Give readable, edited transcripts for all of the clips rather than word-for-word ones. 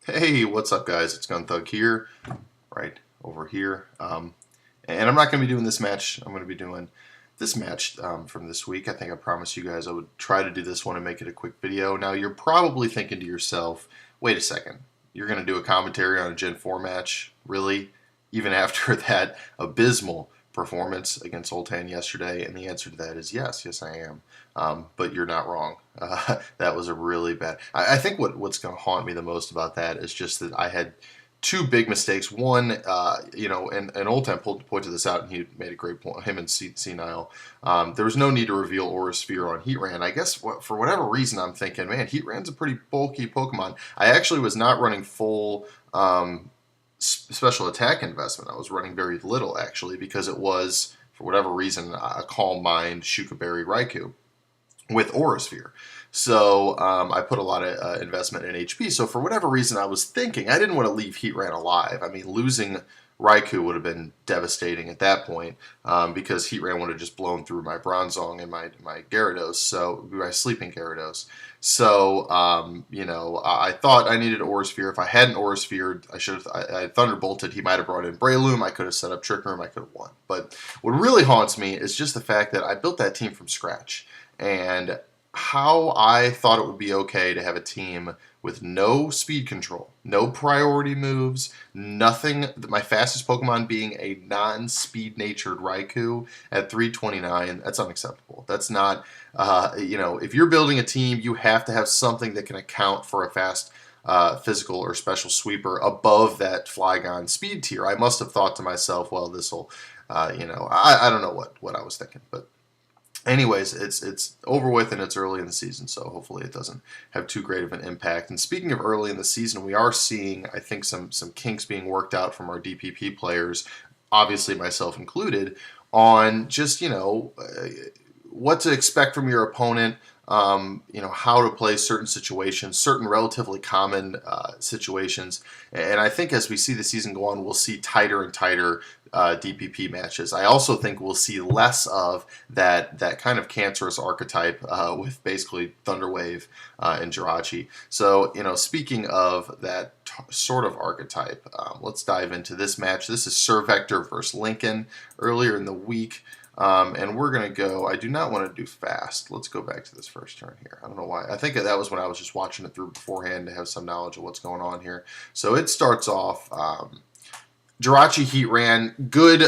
Hey, what's up, guys? It's Gun Thug here, right over here. And I'm not going to be doing this match. I'm going to be doing this match from this week. I think I promised you guys I would try to do this one and make it a quick video. Now, you're probably thinking to yourself, wait a second, you're going to do a commentary on a Gen 4 match? Really? Even after that abysmal performance against Sultan yesterday? And the answer to that is yes. Yes, I am. But you're not wrong. That was a really bad. I think what's going to haunt me the most about that is just that I had two big mistakes. One, and Old Time pointed this out, and he made a great point. Him and Senile. There was no need to reveal Aura Sphere on Heatran. I guess for whatever reason, I'm thinking, man, Heatran's a pretty bulky Pokemon. I actually was not running full special attack investment. I was running very little actually because it was, for whatever reason, a Calm Mind Shukaberry Raikou with Aura Sphere. So I put a lot of investment in HP. So for whatever reason, I was thinking I didn't want to leave Heatran alive. I mean, losing Raikou would have been devastating at that point because Heatran would have just blown through my Bronzong and my Gyarados, so my sleeping Gyarados. So I thought I needed Aura Sphere. If I hadn't Aura Sphere, I Thunderbolted. He might have brought in Breloom. I could have set up Trick Room. I could have won. But what really haunts me is just the fact that I built that team from scratch. And how I thought it would be okay to have a team with no speed control, no priority moves, nothing. My fastest Pokemon being a non-speed natured Raikou at 329. That's unacceptable. That's not, if you're building a team, you have to have something that can account for a fast physical or special sweeper above that Flygon speed tier. I must have thought to myself, well, this will, I don't know what I was thinking, but anyways, it's over with and it's early in the season, so hopefully it doesn't have too great of an impact. And speaking of early in the season, we are seeing, I think, some kinks being worked out from our DPP players, obviously myself included, on just, what to expect from your opponent, how to play certain situations, certain relatively common situations. And I think as we see the season go on, we'll see tighter and tighter DPP matches. I also think we'll see less of that kind of cancerous archetype with basically Thunderwave and Jirachi. So, speaking of that sort of archetype, let's dive into this match. This is SirVector versus Linken earlier in the week. And we're going to go, I do not want to do fast. Let's go back to this first turn here. I don't know why. I think that was when I was just watching it through beforehand to have some knowledge of what's going on here. So it starts off, Jirachi Heatran, good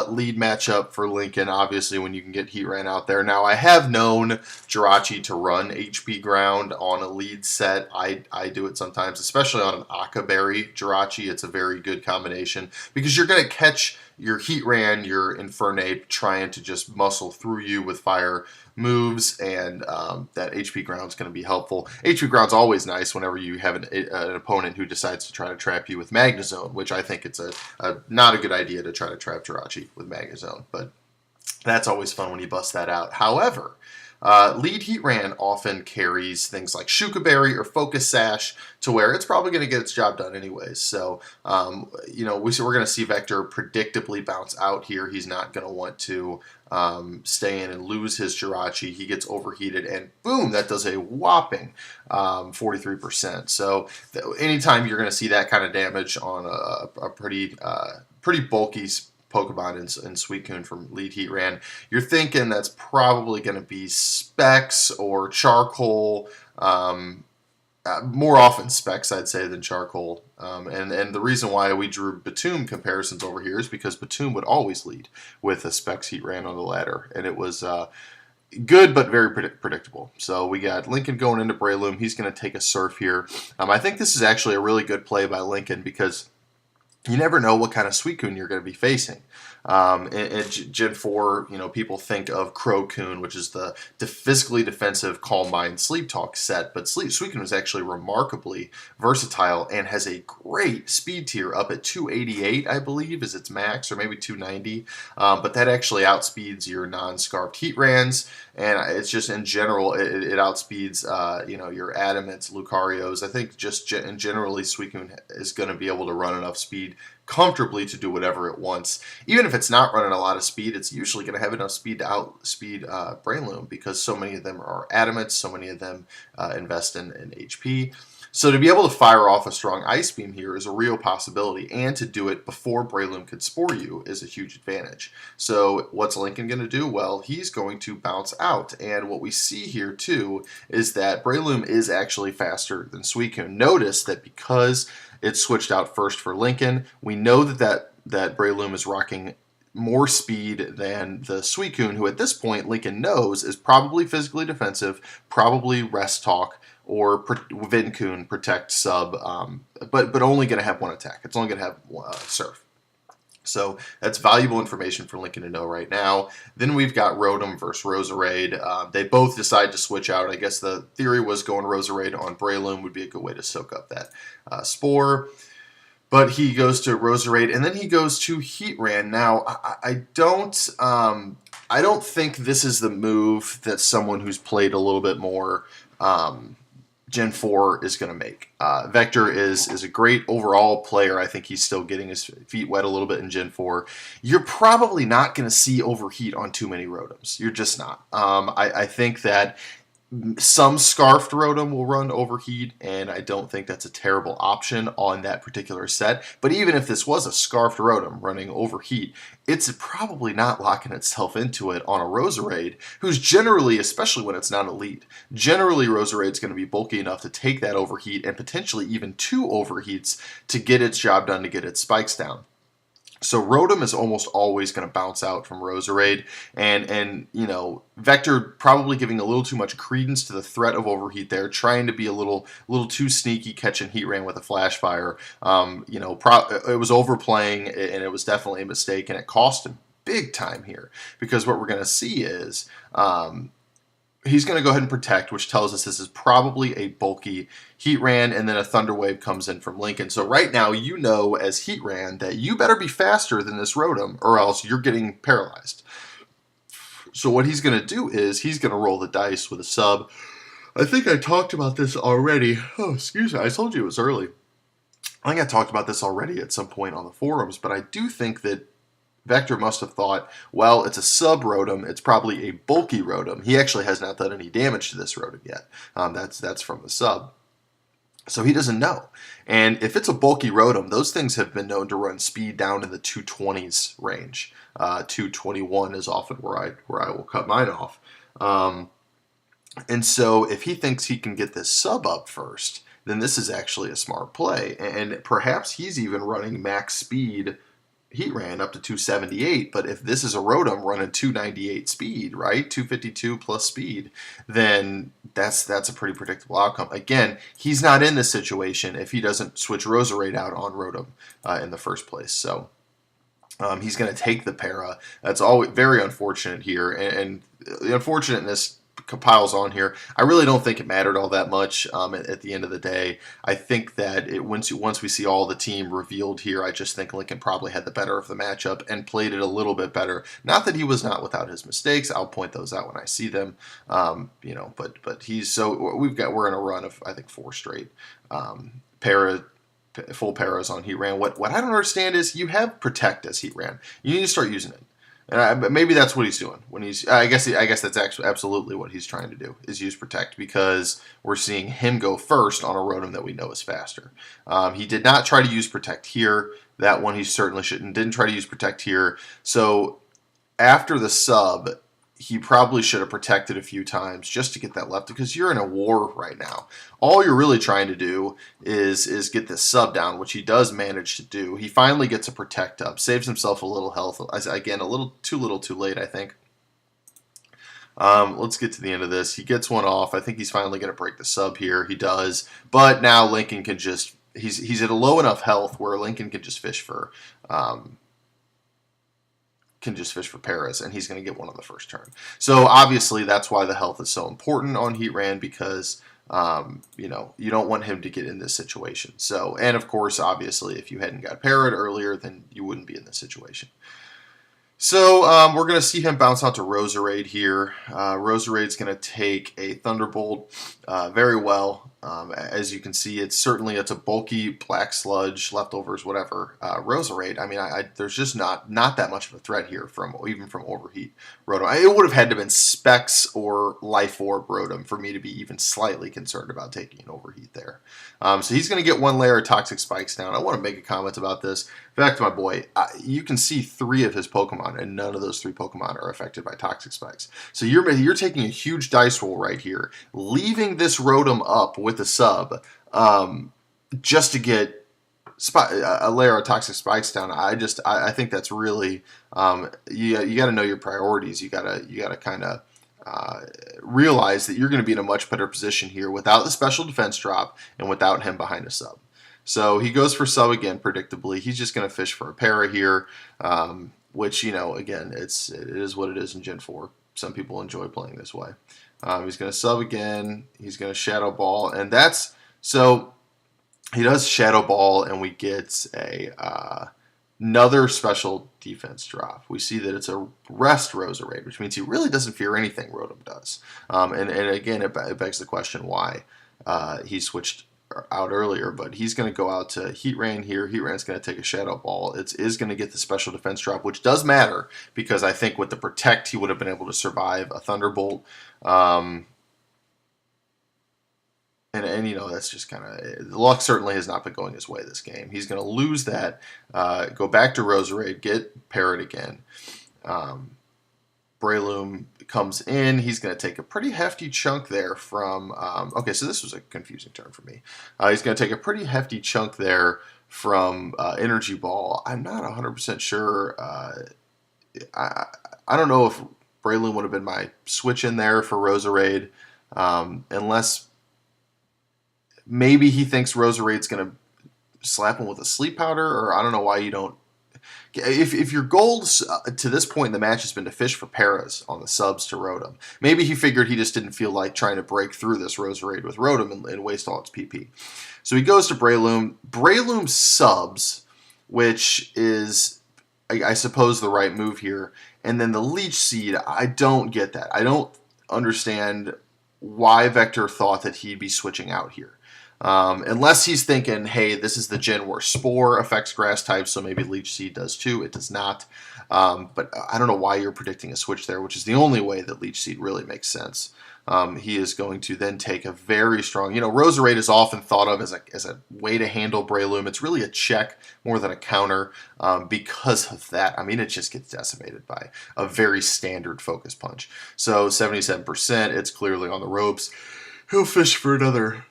lead matchup for Linken, obviously, when you can get Heatran out there. Now, I have known Jirachi to run HP Ground on a lead set. I do it sometimes, especially on an Akaberry Jirachi. It's a very good combination because you're going to catch your Heatran, your Infernape, trying to just muscle through you with fire moves, and that HP Ground is going to be helpful. HP Ground's always nice whenever you have an opponent who decides to try to trap you with Magnezone, which I think it's not a good idea to try to trap Jirachi with Magnezone, but that's always fun when you bust that out. However, lead Heatran often carries things like Shukaberry or Focus Sash to where it's probably going to get its job done anyways. So, we're going to see Vector predictably bounce out here. He's not going to want to stay in and lose his Jirachi. He gets overheated, and boom, that does a whopping 43%. So, anytime you're going to see that kind of damage on a pretty bulky Pokemon in Suicune from Lead Heatran, you're thinking that's probably going to be Specs or Charcoal, more often Specs, I'd say, than Charcoal. And the reason why we drew Batum comparisons over here is because Batum would always lead with a Specs Heatran on the ladder, and it was good but very predictable. So we got Linken going into Breloom. He's going to take a Surf here. I think this is actually a really good play by Linken because you never know what kind of Suicune you're going to be facing. In Gen 4, people think of Crocoon, which is the physically defensive Calm Mind Sleep Talk set, but Suicune is actually remarkably versatile and has a great speed tier up at 288, I believe, is its max, or maybe 290, but that actually outspeeds your non-scarfed Heatrans, and it's just in general, it outspeeds, your Adamants, Lucarios. I think just generally Suicune is going to be able to run enough speed comfortably to do whatever it wants. Even if it's not running a lot of speed, it's usually going to have enough speed to outspeed Breloom because so many of them are Adamants, so many of them invest in HP. So to be able to fire off a strong Ice Beam here is a real possibility, and to do it before Breloom could Spore you is a huge advantage. So what's Linken going to do? Well, he's going to bounce out, and what we see here too is that Breloom is actually faster than Suicune. Notice that because it switched out first for Linken, we know that Breloom is rocking more speed than the Suicune, who at this point Linken knows is probably physically defensive, probably Rest Talk, or Vinkun protect sub, but only going to have one attack. It's only going to have Surf. So that's valuable information for Linken to know right now. Then we've got Rotom versus Roserade. They both decide to switch out. I guess the theory was going Roserade on Breloom would be a good way to soak up that Spore. But he goes to Roserade, and then he goes to Heatran. Now, I don't think this is the move that someone who's played a little bit more Gen 4 is going to make. Vector is a great overall player. I think he's still getting his feet wet a little bit in Gen 4. You're probably not going to see Overheat on too many Rotoms. You're just not. I think that some Scarfed Rotom will run Overheat, and I don't think that's a terrible option on that particular set. But even if this was a Scarfed Rotom running Overheat, it's probably not locking itself into it on a Roserade, who's generally, especially when it's not elite, generally Roserade's going to be bulky enough to take that Overheat and potentially even 2 Overheats to get its job done, to get its spikes down. So Rotom is almost always going to bounce out from Roserade, and you know, Vector probably giving a little too much credence to the threat of Overheat there, trying to be a little too sneaky, catching Heatran with a Flash Fire. You know, it was overplaying, and it was definitely a mistake, and it cost him big time here, because what we're going to see is he's going to go ahead and Protect, which tells us this is probably a bulky Heatran, and then a Thunder Wave comes in from Linken. So right now, you know as Heatran that you better be faster than this Rotom, or else you're getting paralyzed. So what he's going to do is he's going to roll the dice with a sub. I think I talked about this already. Oh, excuse me. I told you it was early. I think I talked about this already at some point on the forums, but I do think that Vector must have thought, well, it's a sub Rotom, it's probably a bulky Rotom. He actually has not done any damage to this Rotom yet. That's from the sub. So he doesn't know. And if it's a bulky Rotom, those things have been known to run speed down in the 220s range. 221 is often where I will cut mine off. And so if he thinks he can get this sub up first, then this is actually a smart play. And perhaps he's even running max speed Heatran up to 278, but if this is a Rotom running 298 speed, right, 252 plus speed, then that's a pretty predictable outcome. Again, he's not in this situation if he doesn't switch Roserade out on Rotom in the first place. So he's going to take the para. That's always very unfortunate here, and the unfortunateness piles on here. I really don't think it mattered all that much at the end of the day. I think that once we see all the team revealed here, I just think Linken probably had the better of the matchup and played it a little bit better. Not that he was not without his mistakes. I'll point those out when I see them. You know, but he's we're in a run of I think 4 straight full paras on Heatran. What I don't understand is you have Protect as Heatran. You need to start using it. Maybe that's what he's doing when he's. I guess that's actually absolutely what he's trying to do is use Protect, because we're seeing him go first on a Rotom that we know is faster. He did not try to use Protect here. That one he certainly shouldn't. Didn't try to use Protect here. So after the sub, he probably should have protected a few times just to get that left, because you're in a war right now. All you're really trying to do is get this sub down, which he does manage to do. He finally gets a Protect up, saves himself a little health. Again, a little too late, I think. Let's get to the end of this. He gets one off. I think he's finally going to break the sub here. He does. But now Linken can just... He's at a low enough health where Linken can just fish for... paras, and he's going to get one on the first turn. So obviously that's why the health is so important on Heatran, because you know, you don't want him to get in this situation. So, and of course, obviously, if you hadn't got parried earlier, then you wouldn't be in this situation. So we're going to see him bounce out to Roserade here. Roserade's going to take a Thunderbolt very well. As you can see, it's a bulky black sludge, leftovers, whatever, Roserade. I mean, there's just not that much of a threat here even from Overheat Rotom. It would have had to have been Specs or Life Orb Rotom for me to be even slightly concerned about taking an Overheat there. So he's going to get one layer of Toxic Spikes down. I want to make a comment about this. Back to my boy, you can see 3 of his Pokemon, and none of those 3 Pokemon are affected by Toxic Spikes. So you're taking a huge dice roll right here, leaving this Rotom up with a sub just to get a layer of Toxic Spikes down. I think that's really you got to know your priorities. You got to kind of realize that you're going to be in a much better position here without the special defense drop and without him behind a sub. So he goes for sub again, predictably. He's just going to fish for a para here, which, again, it is what it is in Gen 4. Some people enjoy playing this way. He's going to sub again. He's going to Shadow Ball. And so he does Shadow Ball, and we get another special defense drop. We see that it's a Rest Roserade, which means he really doesn't fear anything Rotom does. And again, it begs the question why he switched out earlier, but he's going to go out to Heatran here. Heatran's going to take a Shadow Ball. It is going to get the special defense drop, which does matter because I think with the Protect, he would have been able to survive a Thunderbolt. And that's just kind of, the luck certainly has not been going his way this game. He's going to lose that, go back to Roserade, get Parrot again. Breloom comes in. He's going to take a pretty hefty chunk there from... okay, so this was a confusing turn for me. He's going to take a pretty hefty chunk there from Energy Ball. I'm not 100% sure. I don't know if Breloom would have been my switch in there for Roserade, unless maybe he thinks Roserade's going to slap him with a Sleep Powder, or I don't know why you don't... If your goal to this point in the match has been to fish for paras on the subs to Rotom, maybe he figured he just didn't feel like trying to break through this Roserade with Rotom and waste all its PP. So he goes to Breloom. Breloom subs, which is, I suppose, the right move here. And then the Leech Seed, I don't get that. I don't understand why Vector thought that he'd be switching out here. Unless he's thinking, hey, this is the gen where Spore affects grass types, so maybe Leech Seed does too. It does not. But I don't know why you're predicting a switch there, which is the only way that Leech Seed really makes sense. He is going to then take a very strong... Roserade is often thought of as a way to handle Breloom. It's really a check more than a counter because of that. I mean, it just gets decimated by a very standard Focus Punch. So 77%, it's clearly on the ropes. He'll fish for another...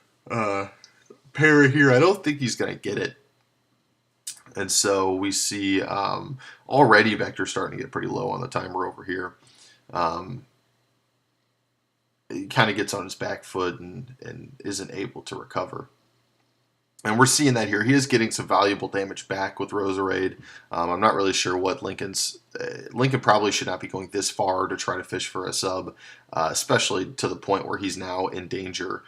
para here. I don't think he's going to get it. And so we see already Vector starting to get pretty low on the timer over here. He kind of gets on his back foot and isn't able to recover. And we're seeing that here. He is getting some valuable damage back with Roserade. I'm not really sure what Linken probably should not be going this far to try to fish for a sub, especially to the point where he's now in danger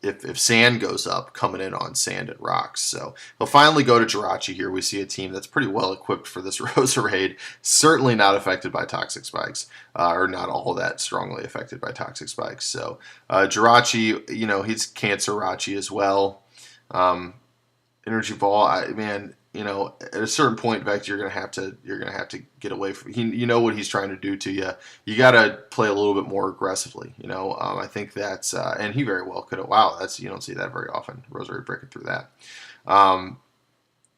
if Sand goes up, coming in on Sand and Rocks. So he'll finally go to Jirachi here. We see a team that's pretty well equipped for this Roserade, certainly not affected by Toxic Spikes, or not all that strongly affected by Toxic Spikes. So Jirachi, he's Cancerachi as well. Energy Ball, at a certain point, Vector, you're gonna have to get away from. What he's trying to do to you. You got to play a little bit more aggressively. I think that's and he very well could have. Wow, you don't see that very often. Roserade breaking through that.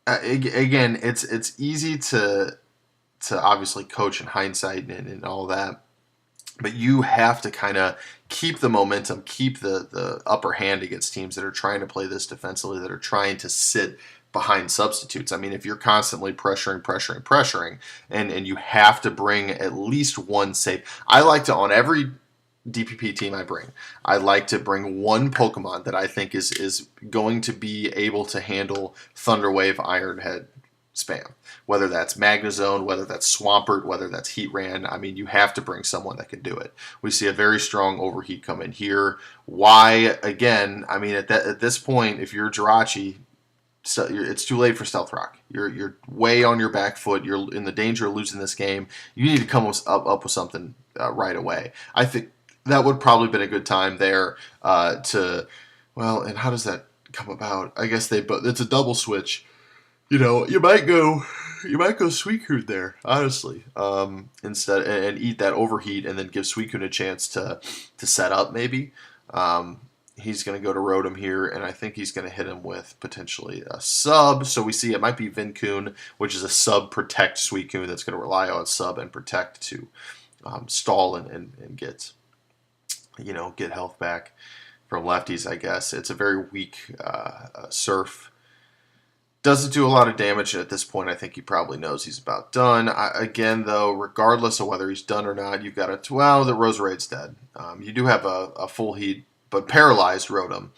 Again, it's easy to obviously coach in hindsight and all that. But you have to kind of keep the momentum, keep the upper hand against teams that are trying to play this defensively, that are trying to sit behind substitutes. I mean, if you're constantly pressuring, and you have to bring at least one save. I like to, on every DPP team I like to bring one Pokemon that I think is going to be able to handle Thunder Wave, Iron Head spam. Whether that's Magnezone, whether that's Swampert, whether that's Heatran, I mean, you have to bring someone that can do it. We see a very strong Overheat come in here. Why? Again, I mean, at this point, if you're Jirachi, it's too late for Stealth Rock. You're way on your back foot. You're in the danger of losing this game. You need to come up with something right away. I think that would probably been a good time there to... Well, and how does that come about? I guess it's a double switch. You might go Suicune there, honestly. Instead and eat that overheat and then give Suicune a chance to set up maybe. Um, he's going to go to Rotom here, and I think he's going to hit him with potentially a sub. So we see it might be Vinkun, which is a sub protect Suicune that's going to rely on sub and protect to stall and get health back from lefties. I guess it's a very weak Surf. Doesn't do a lot of damage at this point. I think he probably knows he's about done. Again, though, regardless of whether he's done or not, you've got the Roserade's dead. You do have a full heat, but paralyzed Rotom.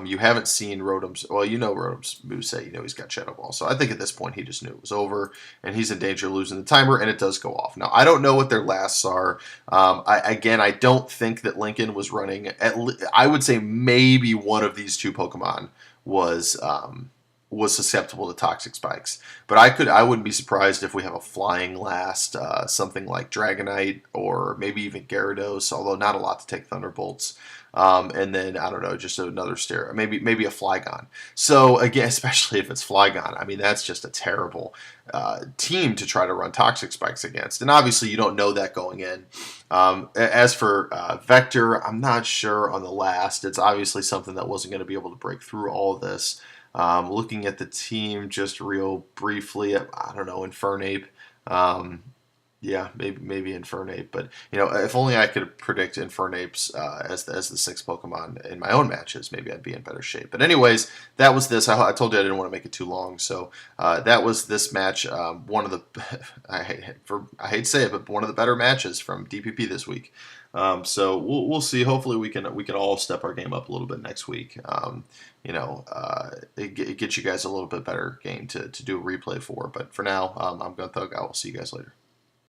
You haven't seen Rotom's, well, you know Rotom's moveset. You know he's got Shadow Ball. So I think at this point he just knew it was over, and he's in danger of losing the timer, and it does go off. Now, I don't know what their lasts are. I don't think that Linken was running, I would say maybe one of these two Pokemon was susceptible to toxic spikes. But I wouldn't be surprised if we have a flying last, something like Dragonite or maybe even Gyarados, although not a lot to take Thunderbolts. And then, I don't know, just another maybe a Flygon. So, again, especially if it's Flygon, I mean, that's just a terrible team to try to run toxic spikes against. And obviously, you don't know that going in. As for Vector, I'm not sure on the last. It's obviously something that wasn't going to be able to break through all of this. Looking at the team just real briefly, I don't know, Infernape. Yeah, maybe Infernape, but if only I could predict Infernape's as the sixth Pokemon in my own matches, maybe I'd be in better shape. But anyways, that was this. I told you I didn't want to make it too long, so that was this match. One of the I hate to say it, but one of the better matches from DPP this week. So we'll see. Hopefully we can all step our game up a little bit next week. It gets you guys a little bit better game to do a replay for. But for now, I'm Gun Thug. I will see you guys later.